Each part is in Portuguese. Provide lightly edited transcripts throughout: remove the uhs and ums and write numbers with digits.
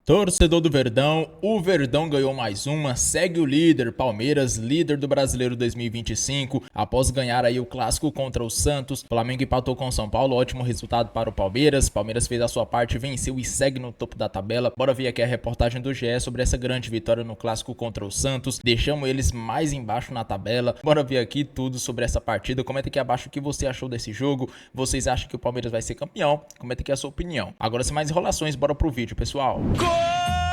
Torcedor do Verdão, o Verdão ganhou mais uma, segue o líder, Palmeiras, líder do Brasileiro 2025, após ganhar aí o clássico contra o Santos. Flamengo empatou com o São Paulo, ótimo resultado para o Palmeiras. Palmeiras fez a sua parte, venceu e segue no topo da tabela. Bora ver aqui a reportagem do GE sobre essa grande vitória no clássico contra o Santos. Deixamos eles mais embaixo na tabela. Bora ver aqui tudo sobre essa partida. Comenta aqui abaixo o que você achou desse jogo. Vocês acham que o Palmeiras vai ser campeão? Comenta aqui a sua opinião. Agora, sem mais enrolações, bora pro vídeo, pessoal.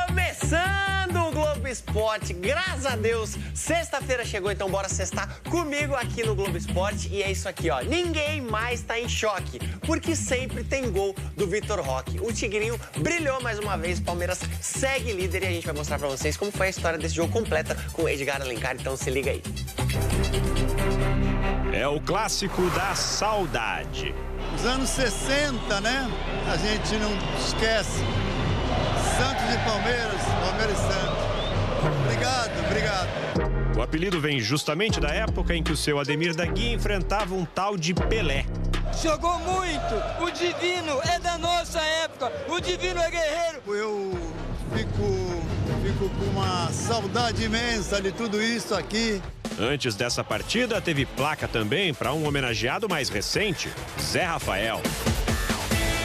Começando o Globo Esporte, graças a Deus, sexta-feira chegou, então bora sextar comigo aqui no Globo Esporte. E é isso aqui, ó, ninguém mais tá em choque, porque sempre tem gol do Vitor Roque. O Tigrinho brilhou mais uma vez, o Palmeiras segue líder e a gente vai mostrar pra vocês como foi a história desse jogo completa com o Edgar Alencar, então se liga aí. É o clássico da saudade. Os anos 60, né? A gente não esquece. Santos e Palmeiras, Palmeiras e Santos. Obrigado. O apelido vem justamente da época em que o seu Ademir da Guia enfrentava um tal de Pelé. Jogou muito, o Divino é da nossa época, o Divino é guerreiro. Eu fico com uma saudade imensa de tudo isso aqui. Antes dessa partida, teve placa também para um homenageado mais recente, Zé Rafael.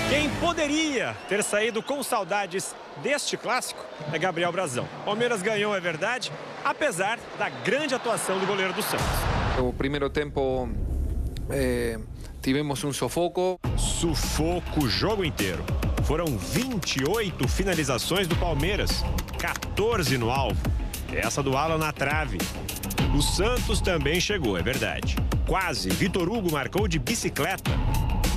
Quem poderia ter saído com saudades deste clássico é Gabriel Brazão. Palmeiras ganhou, é verdade, apesar da grande atuação do goleiro do Santos. O primeiro tempo tivemos um sufoco. Sufoco o jogo inteiro. Foram 28 finalizações do Palmeiras, 14 no alvo. Essa do Alan na trave. O Santos também chegou, é verdade. Quase, Vitor Hugo marcou de bicicleta.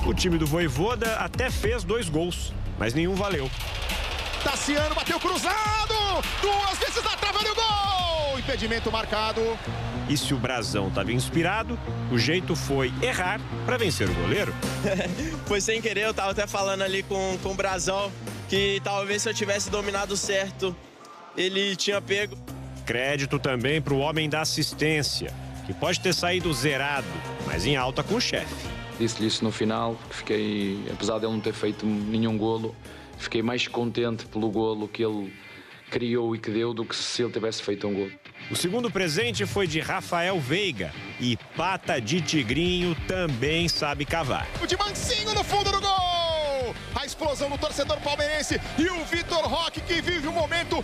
O time do Vojvoda até fez 2 gols, mas nenhum valeu. Tassiano bateu cruzado, 2 vezes na trave do gol, impedimento marcado. E se o Brazão estava inspirado, o jeito foi errar para vencer o goleiro. Foi sem querer, eu tava até falando ali com o Brazão que talvez se eu tivesse dominado certo, ele tinha pego. Crédito também para o homem da assistência, que pode ter saído zerado, mas em alta com o chefe. Disse-lhe isso no final, que fiquei, apesar de ele não ter feito nenhum golo, fiquei mais contente pelo golo que ele criou e que deu do que se ele tivesse feito um golo. O segundo presente foi de Rafael Veiga e Pata de Tigrinho também sabe cavar. O de Mancinho no fundo do gol! A explosão do torcedor palmeirense e o Vitor Roque que vive um momento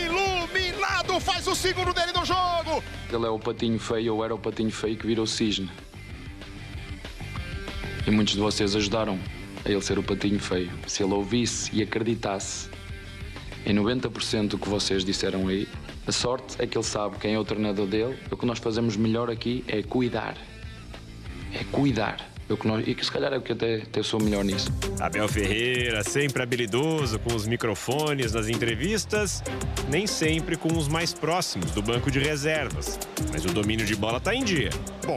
iluminado, faz o segundo dele no jogo! Ele é o patinho feio, ou era o patinho feio que virou cisne. E muitos de vocês ajudaram a ele ser o patinho feio. Se ele ouvisse e acreditasse em 90% do que vocês disseram aí, a sorte é que ele sabe quem é o treinador dele. O que nós fazemos melhor aqui é cuidar. É cuidar. E que se calhar é o que até sou melhor nisso. Abel Ferreira, sempre habilidoso com os microfones nas entrevistas, nem sempre com os mais próximos do banco de reservas. Mas o domínio de bola está em dia. Bom,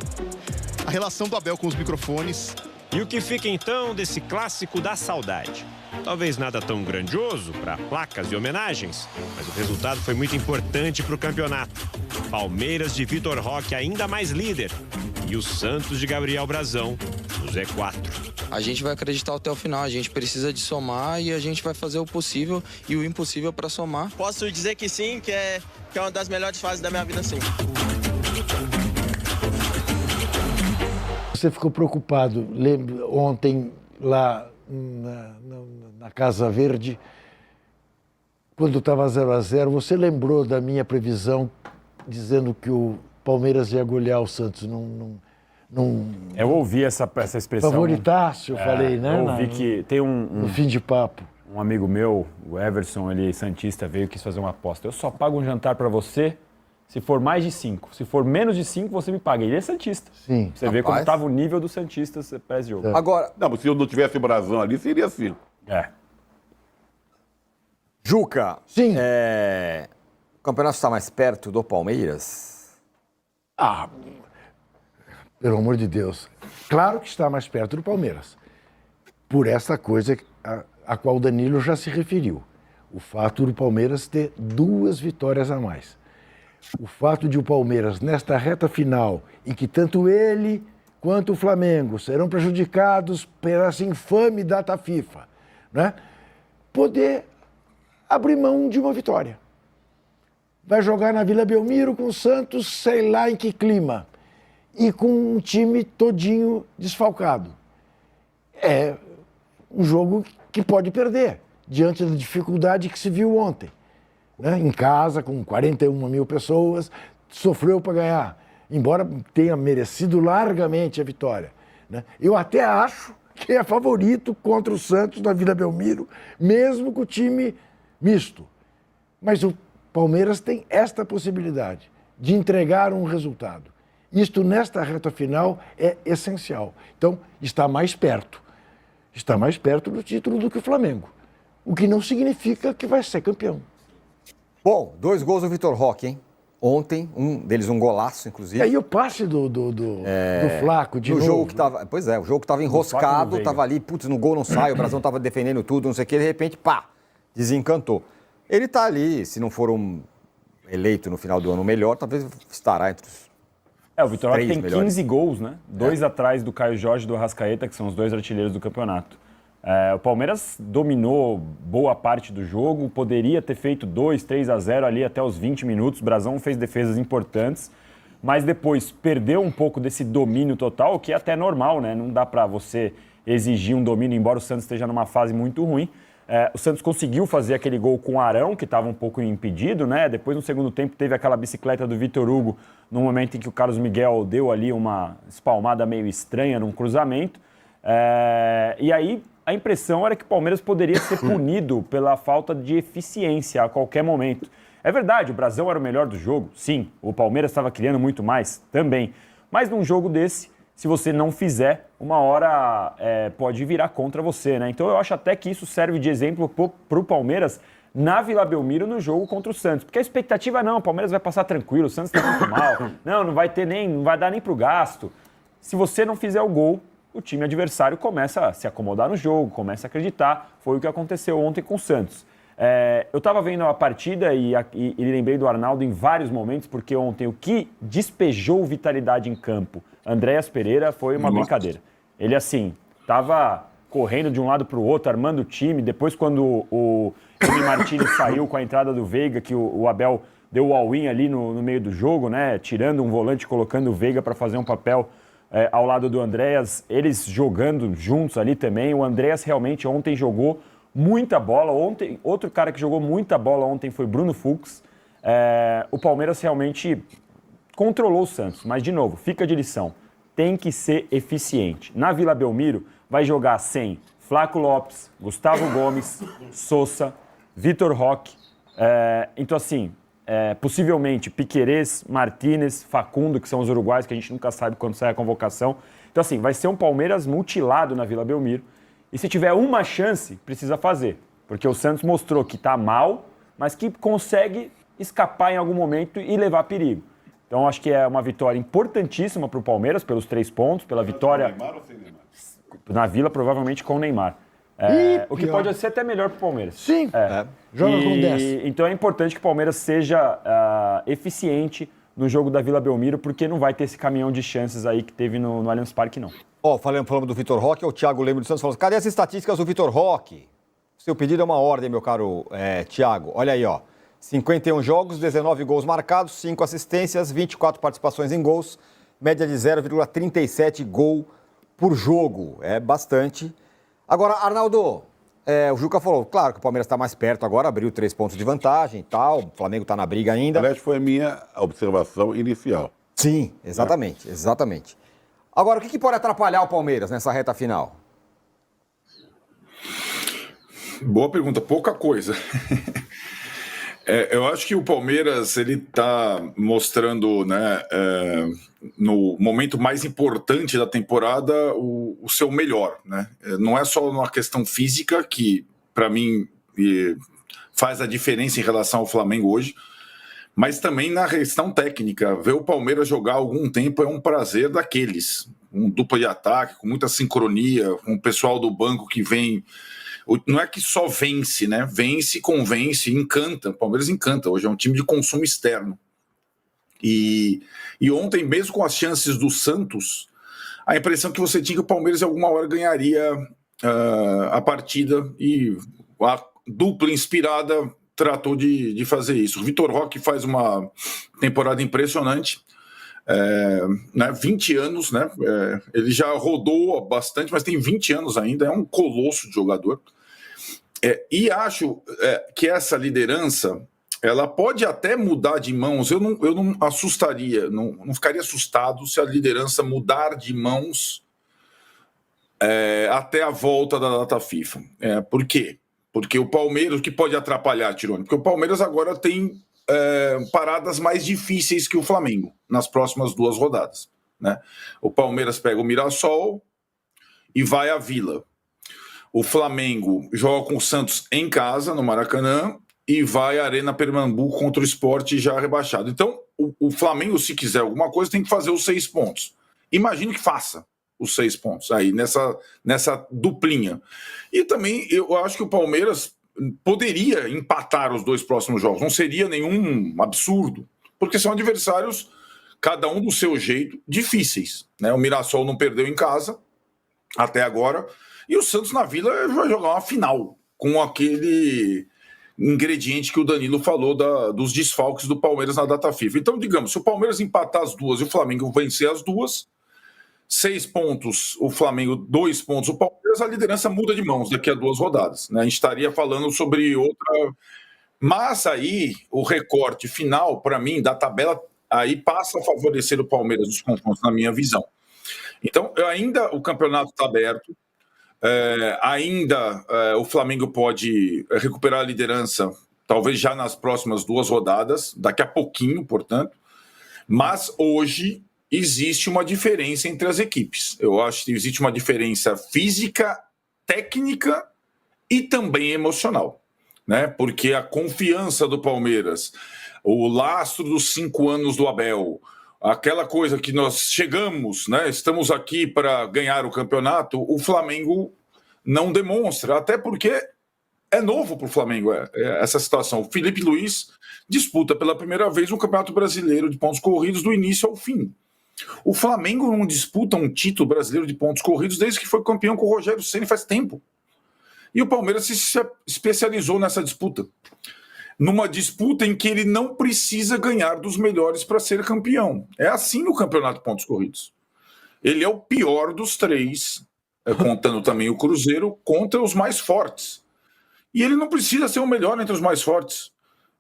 a relação do Abel com os microfones. E o que fica então desse clássico da saudade? Talvez nada tão grandioso para placas e homenagens, mas o resultado foi muito importante para o campeonato. Palmeiras de Vitor Roque ainda mais líder e o Santos de Gabriel Brazão no Z4. A gente vai acreditar até o final, a gente precisa de somar e a gente vai fazer o possível e o impossível para somar. Posso dizer que sim, que é uma das melhores fases da minha vida, sim. Você ficou preocupado, ontem lá na Casa Verde, quando estava 0-0, você lembrou da minha previsão dizendo que o Palmeiras ia golear o Santos? Eu ouvi essa expressão. Favoritaço, eu falei, né? Eu ouvi que tem no fim de papo. Um amigo meu, o Everson, ele santista, veio e quis fazer uma aposta. Eu só pago um jantar para você se for mais de 5. Se for menos de 5, você me paga. Ele é santista. Sim. Você vê como estava o nível dos santistas para esse jogo. É. Agora, não, se eu não tivesse Brazão ali, seria 5. Juca. Sim. O campeonato está mais perto do Palmeiras? Pelo amor de Deus. Claro que está mais perto do Palmeiras. Por essa coisa a qual o Danilo já se referiu. O fato do Palmeiras ter 2 vitórias a mais. O fato de o Palmeiras, nesta reta final, em que tanto ele quanto o Flamengo serão prejudicados por essa infame data FIFA, né? Poder abrir mão de uma vitória. Vai jogar na Vila Belmiro com o Santos, sei lá em que clima, e com um time todinho desfalcado. É um jogo que pode perder, diante da dificuldade que se viu ontem. Né? Em casa, com 41 mil pessoas, sofreu para ganhar, embora tenha merecido largamente a vitória. Né? Eu até acho que é favorito contra o Santos na Vila Belmiro, mesmo com o time misto. Mas o Palmeiras tem esta possibilidade de entregar um resultado. Isto, nesta reta final, é essencial. Então, está mais perto do título do que o Flamengo. O que não significa que vai ser campeão. Bom, 2 gols do Vitor Roque, hein? Ontem, um deles um golaço, inclusive. E aí o passe do Flaco de novo. Jogo que tava, pois é, o jogo que estava enroscado, estava ali, putz, no gol não sai, o Brasão estava defendendo tudo, não sei o que, de repente, pá, desencantou. Ele está ali, se não for eleito no final do ano melhor, talvez estará entre os o Vitor Roque tem melhores. 15 gols, né? 2 atrás do Caio Jorge e do Arrascaeta, que são os 2 artilheiros do campeonato. O Palmeiras dominou boa parte do jogo, poderia ter feito 2-3-0 ali até os 20 minutos. O Brasão fez defesas importantes, mas depois perdeu um pouco desse domínio total, o que é até normal, né? Não dá para você exigir um domínio, embora o Santos esteja numa fase muito ruim. O Santos conseguiu fazer aquele gol com o Arão, que estava um pouco impedido, né? Depois, no segundo tempo, teve aquela bicicleta do Vitor Hugo, no momento em que o Carlos Miguel deu ali uma espalmada meio estranha num cruzamento. E aí, a impressão era que o Palmeiras poderia ser punido pela falta de eficiência a qualquer momento. É verdade, o Brasão era o melhor do jogo, sim. O Palmeiras estava criando muito mais, também. Mas num jogo desse, se você não fizer, uma hora pode virar contra você, né? Então eu acho até que isso serve de exemplo para o Palmeiras na Vila Belmiro no jogo contra o Santos. Porque a expectativa não, o Palmeiras vai passar tranquilo, o Santos está muito mal, não vai dar nem para o gasto. Se você não fizer o gol, o time adversário começa a se acomodar no jogo, começa a acreditar. Foi o que aconteceu ontem com o Santos. Eu estava vendo a partida e lembrei do Arnaldo em vários momentos, porque ontem o que despejou vitalidade em campo, Andréas Pereira, foi uma brincadeira. Ele, assim, estava correndo de um lado para o outro, armando o time. Depois, quando o Emi Martínez saiu com a entrada do Veiga, que o Abel deu o all-in ali no meio do jogo, né? Tirando um volante, colocando o Veiga para fazer um papel ao lado do Andréas, eles jogando juntos ali também. O Andréas realmente ontem jogou muita bola. Outro cara que jogou muita bola ontem foi Bruno Fux. O Palmeiras realmente controlou o Santos, mas de novo, fica de lição, tem que ser eficiente. Na Vila Belmiro vai jogar sem Flaco Lopes, Gustavo Gomes, Sousa, Vitor Roque. Então assim, possivelmente Piquerez, Martínez, Facundo, que são os uruguaios, que a gente nunca sabe quando sai a convocação. Então assim, vai ser um Palmeiras mutilado na Vila Belmiro. E se tiver uma chance, precisa fazer. Porque o Santos mostrou que está mal, mas que consegue escapar em algum momento e levar perigo. Então acho que é uma vitória importantíssima para o Palmeiras, pelos 3 pontos, pela vitória... Com Neymar ou sem Neymar? Na Vila, provavelmente com o Neymar. O que pode ser até melhor para o Palmeiras. Sim, joga com 10. Então é importante que o Palmeiras seja eficiente no jogo da Vila Belmiro, porque não vai ter esse caminhão de chances aí que teve no Allianz Parque, não. Falando do Vitor Roque, o Thiago Lemos dos Santos falou: cadê as estatísticas do Vitor Roque? Seu pedido é uma ordem, meu caro Thiago. Olha aí, 51 jogos, 19 gols marcados, 5 assistências, 24 participações em gols, média de 0,37 gol por jogo. É bastante. Agora, Arnaldo, o Juca falou, claro que o Palmeiras está mais perto agora, abriu 3 pontos de vantagem e tal, o Flamengo está na briga ainda. Aliás, foi a minha observação inicial. Sim, exatamente, exatamente. Agora, o que pode atrapalhar o Palmeiras nessa reta final? Boa pergunta, pouca coisa. Eu acho que o Palmeiras ele está mostrando, né, no momento mais importante da temporada o seu melhor, né? Não é só uma questão física que, para mim, faz a diferença em relação ao Flamengo hoje, mas também na questão técnica. Ver o Palmeiras jogar há algum tempo é um prazer daqueles. Um dupla de ataque, com muita sincronia, com o pessoal do banco que vem... Não é que só vence, né? Vence, convence, encanta. O Palmeiras encanta. Hoje é um time de consumo externo. E ontem, mesmo com as chances do Santos, a impressão que você tinha que o Palmeiras, em alguma hora, ganharia a partida. E a dupla inspirada tratou de fazer isso. O Vitor Roque faz uma temporada impressionante. 20 anos, né? Ele já rodou bastante, mas tem 20 anos ainda, é um colosso de jogador. E acho que essa liderança, ela pode até mudar de mãos. Eu não assustaria, não ficaria assustado se a liderança mudar de mãos até a volta da data FIFA. Por quê? Porque o Palmeiras, o que pode atrapalhar, Tirone? Porque o Palmeiras agora tem paradas mais difíceis que o Flamengo nas próximas 2 rodadas, né? O Palmeiras pega o Mirassol e vai à Vila. O Flamengo joga com o Santos em casa, no Maracanã, e vai à Arena Pernambuco contra o Sport já rebaixado. Então, o Flamengo, se quiser alguma coisa, tem que fazer os 6 pontos. Imagine que faça os 6 pontos aí, nessa duplinha. E também, eu acho que o Palmeiras poderia empatar os 2 próximos jogos. Não seria nenhum absurdo, porque são adversários, cada um do seu jeito, difíceis, né? O Mirassol não perdeu em casa, até agora, e o Santos na Vila vai jogar uma final, com aquele ingrediente que o Danilo falou dos desfalques do Palmeiras na data FIFA. Então, digamos, se o Palmeiras empatar as 2 e o Flamengo vencer as 2, 6 pontos o Flamengo, 2 pontos o Palmeiras, a liderança muda de mãos daqui a 2 rodadas, né? A gente estaria falando sobre outra... Mas aí, o recorte final, para mim, da tabela, aí passa a favorecer o Palmeiras nos confrontos, na minha visão. Então, o campeonato está aberto, o Flamengo pode recuperar a liderança, talvez já nas próximas 2 rodadas, daqui a pouquinho, portanto, mas hoje existe uma diferença entre as equipes. Eu acho que existe uma diferença física, técnica e também emocional, né? Porque a confiança do Palmeiras, o lastro dos 5 anos do Abel, aquela coisa que nós chegamos, né? Estamos aqui para ganhar o campeonato, o Flamengo não demonstra, até porque é novo para o Flamengo essa situação. O Felipe Luiz disputa pela primeira vez um Campeonato Brasileiro de pontos corridos do início ao fim. O Flamengo não disputa um título brasileiro de pontos corridos desde que foi campeão com o Rogério Ceni faz tempo. E o Palmeiras se especializou nessa disputa. Numa disputa em que ele não precisa ganhar dos melhores para ser campeão. É assim no Campeonato de Pontos Corridos. Ele é o pior dos 3, contando também o Cruzeiro, contra os mais fortes. E ele não precisa ser o melhor entre os mais fortes,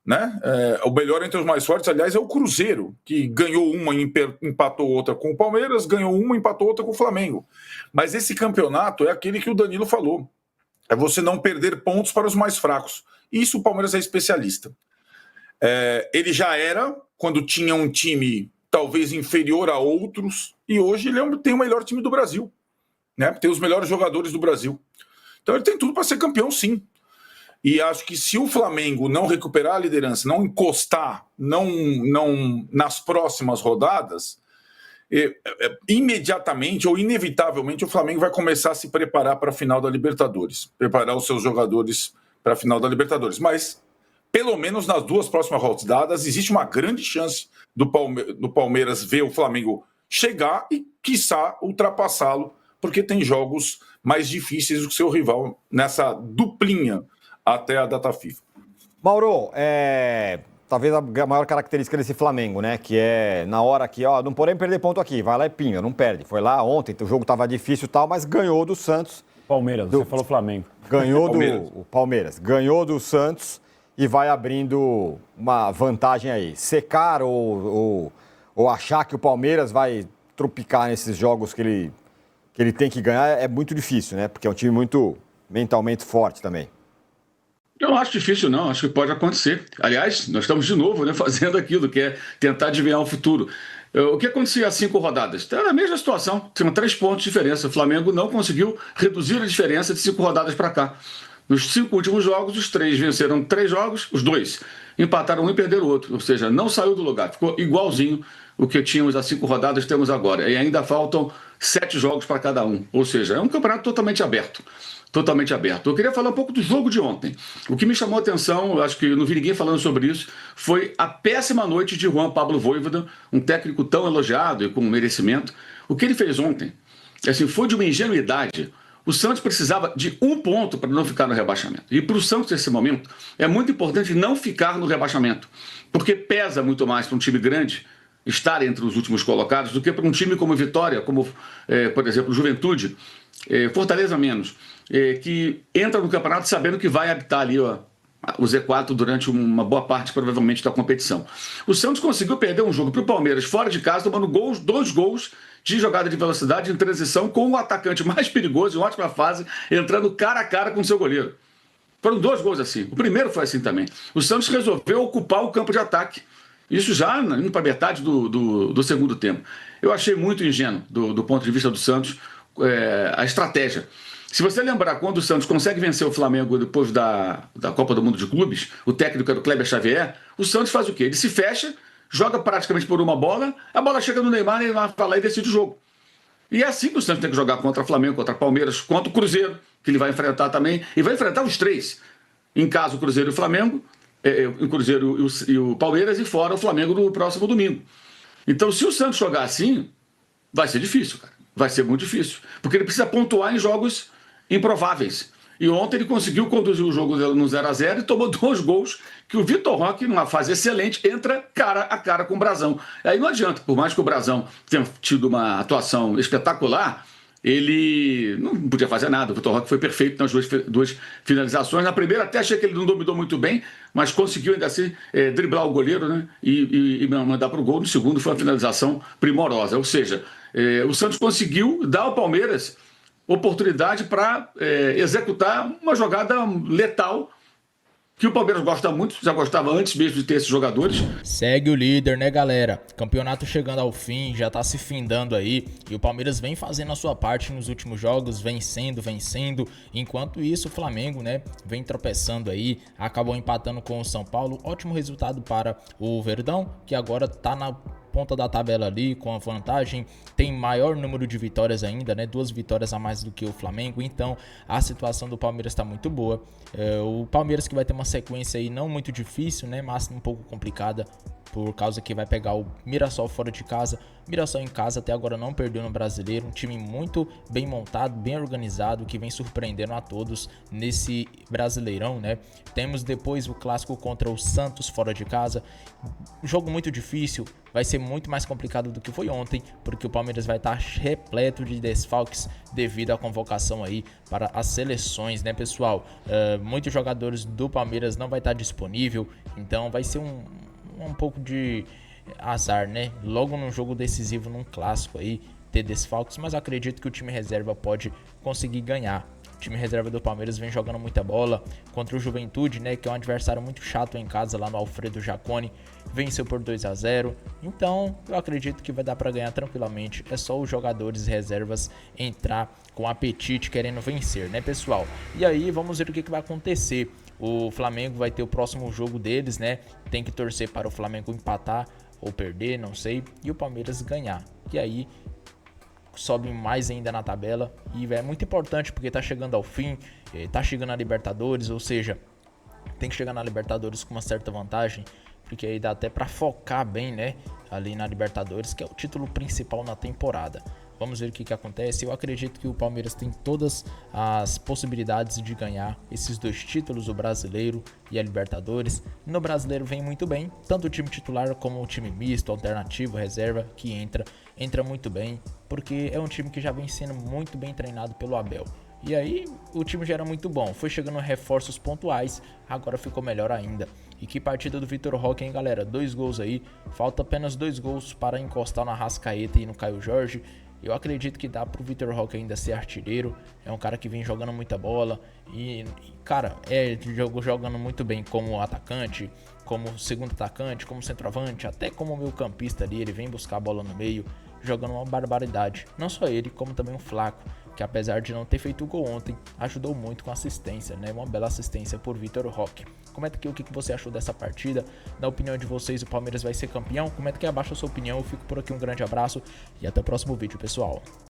né? O melhor entre os mais fortes, aliás, é o Cruzeiro, que ganhou uma e empatou outra com o Palmeiras, ganhou uma e empatou outra com o Flamengo. Mas esse campeonato é aquele que o Danilo falou. É você não perder pontos para os mais fracos. Isso o Palmeiras é especialista. Ele já era, quando tinha um time talvez inferior a outros, e hoje ele tem o melhor time do Brasil, né? Tem os melhores jogadores do Brasil. Então ele tem tudo para ser campeão, sim. E acho que se o Flamengo não recuperar a liderança, não encostar, não nas próximas rodadas, imediatamente ou inevitavelmente o Flamengo vai começar a se preparar para a final da Libertadores, preparar os seus jogadores para a final da Libertadores. Mas, pelo menos nas 2 próximas rodadas, existe uma grande chance do Palmeiras ver o Flamengo chegar e, quiçá, ultrapassá-lo, porque tem jogos mais difíceis do que seu rival nessa duplinha até a data FIFA. Mauro, talvez a maior característica desse Flamengo, né? Que é na hora que, não podemos perder ponto aqui, vai lá e pinga, não perde. Foi lá ontem, o jogo estava difícil e tal, mas ganhou do Santos. Palmeiras, você falou Flamengo. Ganhou do Palmeiras, ganhou do Santos e vai abrindo uma vantagem aí. Secar ou achar que o Palmeiras vai tropicar nesses jogos que ele tem que ganhar é muito difícil, né? Porque é um time muito mentalmente forte também. Eu não acho difícil, não. Acho que pode acontecer. Aliás, nós estamos de novo, né, fazendo aquilo, que é tentar adivinhar o futuro. O que acontecia às 5 rodadas? Era a mesma situação. Tinham 3 pontos de diferença. O Flamengo não conseguiu reduzir a diferença de 5 rodadas para cá. Nos 5 últimos jogos, os 3 venceram 3 jogos, os 2 empataram um e perderam o outro. Ou seja, não saiu do lugar. Ficou igualzinho o que tínhamos às 5 rodadas, temos agora. E ainda faltam 7 jogos para cada um. Ou seja, é um campeonato totalmente aberto. Totalmente aberto. Eu queria falar um pouco do jogo de ontem. O que me chamou a atenção, eu acho que eu não vi ninguém falando sobre isso, foi a péssima noite de Juan Pablo Vojvoda, um técnico tão elogiado e com merecimento. O que ele fez ontem, assim, foi de uma ingenuidade. O Santos precisava de 1 ponto para não ficar no rebaixamento. E para o Santos, nesse momento, é muito importante não ficar no rebaixamento, porque pesa muito mais para um time grande estar entre os últimos colocados do que para um time como Vitória, como, por exemplo, Juventude, Fortaleza menos, que entra no campeonato sabendo que vai habitar ali o Z4 durante uma boa parte, provavelmente, da competição. O Santos conseguiu perder um jogo para o Palmeiras fora de casa, tomando 2 gols de jogada de velocidade em transição com o atacante mais perigoso, em ótima fase, entrando cara a cara com o seu goleiro. Foram 2 gols assim. O primeiro foi assim também. O Santos resolveu ocupar o campo de ataque. Isso já indo para metade do segundo tempo. Eu achei muito ingênuo, do ponto de vista do Santos, a estratégia. Se você lembrar, quando o Santos consegue vencer o Flamengo depois da Copa do Mundo de Clubes, o técnico era o Kleber Xavier, o Santos faz o quê? Ele se fecha, joga praticamente por uma bola, a bola chega no Neymar, Neymar vai lá e decide o jogo. E é assim que o Santos tem que jogar contra o Flamengo, contra o Palmeiras, contra o Cruzeiro, que ele vai enfrentar também, e vai enfrentar os 3. Em casa, o Cruzeiro e o Flamengo, o Cruzeiro e o Palmeiras, e fora o Flamengo no próximo domingo. Então, se o Santos jogar assim, vai ser difícil, cara. Vai ser muito difícil, porque ele precisa pontuar em jogos improváveis. E ontem ele conseguiu conduzir o jogo no 0-0 e tomou 2 gols que o Vitor Roque, numa fase excelente, entra cara a cara com o Brazão. Aí não adianta, por mais que o Brazão tenha tido uma atuação espetacular, ele não podia fazer nada. O Vitor Roque foi perfeito nas 2 finalizações. Na primeira até achei que ele não dominou muito bem, mas conseguiu ainda assim driblar o goleiro, né, e mandar para o gol. No segundo foi uma finalização primorosa. Ou seja, o Santos conseguiu dar ao Palmeiras oportunidade para executar uma jogada letal que o Palmeiras gosta muito, já gostava antes mesmo de ter esses jogadores. Segue o líder, né, galera? Campeonato chegando ao fim, já tá se findando aí, e o Palmeiras vem fazendo a sua parte nos últimos jogos, vencendo. Enquanto isso, o Flamengo, né, vem tropeçando aí, acabou empatando com o São Paulo. Ótimo resultado para o Verdão, que agora tá na ponta da tabela ali, com a vantagem, tem maior número de vitórias ainda, né? 2 vitórias a mais do que o Flamengo, então a situação do Palmeiras está muito boa. O Palmeiras que vai ter uma sequência aí não muito difícil, né? Mas um pouco complicada, por causa que vai pegar o Mirassol fora de casa. Mirassol em casa até agora não perdeu no Brasileiro, um time muito bem montado, bem organizado, que vem surpreendendo a todos nesse Brasileirão, né? Temos depois o clássico contra o Santos fora de casa, jogo muito difícil, vai ser muito mais complicado do que foi ontem, porque o Palmeiras vai estar repleto de desfalques devido à convocação aí para as seleções, né, pessoal? Muitos jogadores do Palmeiras não vai estar disponível, então vai ser um pouco de azar, né? Logo num jogo decisivo, num clássico aí, ter desfalques, mas acredito que o time reserva pode conseguir ganhar. O time reserva do Palmeiras vem jogando muita bola contra o Juventude, né, que é um adversário muito chato em casa lá no Alfredo Jaconi. Venceu por 2-0, então eu acredito que vai dar para ganhar tranquilamente. É só os jogadores reservas entrar com apetite, querendo vencer, né, pessoal? E aí vamos ver o que vai acontecer. O Flamengo vai ter o próximo jogo deles, né? Tem que torcer para o Flamengo empatar ou perder, não sei, e o Palmeiras ganhar. E aí sobe mais ainda na tabela, e é muito importante porque tá chegando ao fim, tá chegando a Libertadores, ou seja, tem que chegar na Libertadores com uma certa vantagem, porque aí dá até para focar bem, né, ali na Libertadores, que é o título principal na temporada. Vamos ver o que acontece. Eu acredito que o Palmeiras tem todas as possibilidades de ganhar esses 2 títulos, o Brasileiro e a Libertadores. No Brasileiro vem muito bem, tanto o time titular como o time misto, alternativo, reserva, que entra muito bem, porque é um time que já vem sendo muito bem treinado pelo Abel. E aí o time já era muito bom, foi chegando reforços pontuais, agora ficou melhor ainda. E que partida do Vitor Roque, hein, galera? 2 gols aí, falta apenas 2 gols para encostar no Arrascaeta e no Caio Jorge. Eu acredito que dá pro Vitor Roque ainda ser artilheiro. É um cara que vem jogando muita bola e cara, jogando muito bem como atacante, como segundo atacante, como centroavante, até como meio campista ali. Ele vem buscar a bola no meio, jogando uma barbaridade. Não só ele, como também o Flaco, que apesar de não ter feito o gol ontem, ajudou muito com assistência, né? Uma bela assistência por Vitor Roque. Comenta aqui o que você achou dessa partida. Na opinião de vocês, o Palmeiras vai ser campeão? Comenta aqui abaixo a sua opinião. Eu fico por aqui, um grande abraço e até o próximo vídeo, pessoal.